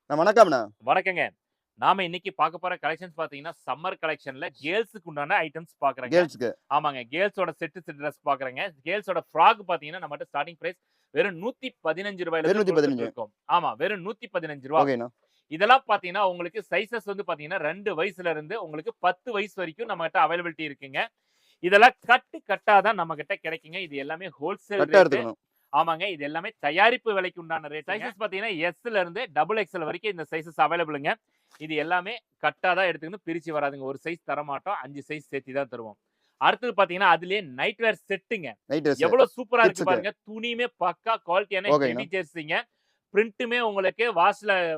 வணக்கம்ண்ணா. வணக்கங்க. நாம இன்னைக்கு பார்க்க போற கலெக்ஷன்ஸ் பார்த்தீங்கன்னா, சம்மர் கலெக்ஷன்ல கேர்ல்ஸ்க்கு உண்டான ஐட்டம்ஸ் பார்க்குறேங்க. கேர்ல்ஸ்க்கு. ஆமாங்க. கேர்ல்ஸோட செட் ட்ரெஸ் பார்க்குறேங்க. கேர்ல்ஸோட ஃப்ராக் பார்த்தீங்கன்னா, நம்மட்ட ஸ்டார்ட்டிங் பிரைஸ் வெறும் ரூ. 115 வெறும் இருந்து குடுத்துட்டு 115. இருக்கோம். ஆமா. வெறும் ரூ. 115. ஓகேண்ணா. இதெல்லாம் பார்த்தீங்கன்னா, உங்களுக்கு சைஸஸ் வந்து பார்த்தீங்கன்னா, 2 வயசுல இருந்து உங்களுக்கு 10 வயசு வரைக்கும் நம்மகிட்ட அவைலபிலிட்டி இருக்குங்க. இதெல்லாம் கட்டா தான் நம்மகிட்ட கிடைக்குங்க. இது எல்லாமே ஹோல்சேல் கரெக்ட்டா ரேட். எடுத்துக்கணும். ஆமாங்க. இது எல்லாமே தயாரிப்பு விலைக்கு உண்டான ரேட். சைஸஸ் பார்த்தீங்கன்னா, எஸ்ல இருந்து டபுள் எக்ஸ்எல் வரைக்கும் இந்த சைஸஸ் அவைலபிள்ங்க. இது எல்லாமே கட்டா தான் எடுத்துக்கணும். பிரிச்சு வராதுங்க. ஒரு சைஸ் தரமாட்டோம். 5 சைஸ் சேர்த்து தான் தருவோம். அடுத்தது பார்த்தீங்கன்னா, அதிலேயே நைட் வேர் செட்டுங்க. Night dress. எவ்வளவு சூப்பரா இருக்கு கிட்ஸுக்கு. பாருங்க. துணியுமே பக்கா குவாலிட்டியான ஓகேண்ணா. ஹெவி ஜெர்சிங்க. பிரிண்ட்டுமே உங்களுக்கு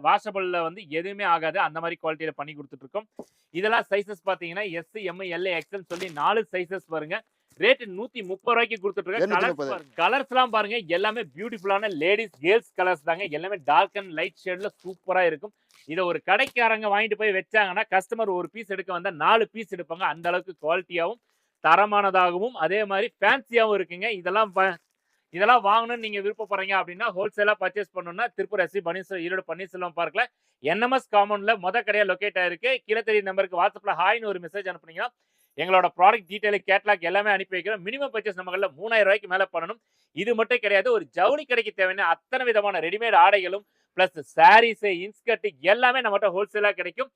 வாஷபிள்ல வந்து எதுவுமே ஆகாது. அந்த மாரி குவாலிட்டில பண்ணி குடுத்துட்டு இருக்கோம். இதெல்லாம் சைஸஸ் பார்த்தீங்கன்னா, எஸ், எம், எல், எக்ஸ்எல் சொல்லி 4 சைஸஸ் வருங்க. ரேட் ரூ. 130க்கு குடுத்துட்டு இருக்கேன். கலர்ஸ் 230. பாருங்க. கலர்ஸ்லாம் பாருங்க. எல்லாமே பியூட்டிஃபுல்லான லேடீஸ், கேர்ல்ஸ் கலர்ஸ் தாங்க. எல்லாமே டார்க் அண்ட் லைட் ஷேட்ல சூப்பரா இருக்கும். இத ஒரு கடைக்காரங்க வாங்கிட்டு போய் வச்சாங்கன்னா, கஸ்டமர் ஒரு பீஸ் எடுக்க வந்தா 4 பீஸ் எடுப்பாங்க. அந்த அளவுக்கு குவாலிட்டியாவும், தரமானதாகவும், அதே மாரி ஃபேன்சியாவும் இருக்குங்க. இதெல்லாம் வாங்கணும்னு நீங்க விருப்பப்படுறீங்க அப்படின்னா, ஹோல்சேலா பர்ச்சேஸ் பண்ணணும்னா, திருப்பூர் எஸ்வி ஈரோடு பன்னீர்செல்வம் பார்க்ல என்எம்எஸ் காம்பவுண்ட்ல கடையா லொகேட் ஆயிருக்கு. கீழ தெரியுற நம்பருக்கு வாட்ஸ்அப்ல ஹாய்ன்னு ஒரு மெசேஜ் அனுப்புனீங்கன்னா, எங்களோட ப்ராடக்ட் டீடைல், கேட்டலாக் எல்லாமே அனுப்பி வைக்கிறோம். மினிமம் பர்ச்சேஸ் நம்ம கடையில ரூ. 3000க்கு மேல பண்ணணும். இது மட்டும் கிடையாது. ஒரு ஜவுளி கடைக்கு தேவையான அத்தனை விதமான ரெடிமேட் ஆடைகளும், பிளஸ் சாரீஸ், இன்ஸ்கர்ட் எல்லாமே நம்மட்ட ஹோல்சேலா கிடைக்கும்.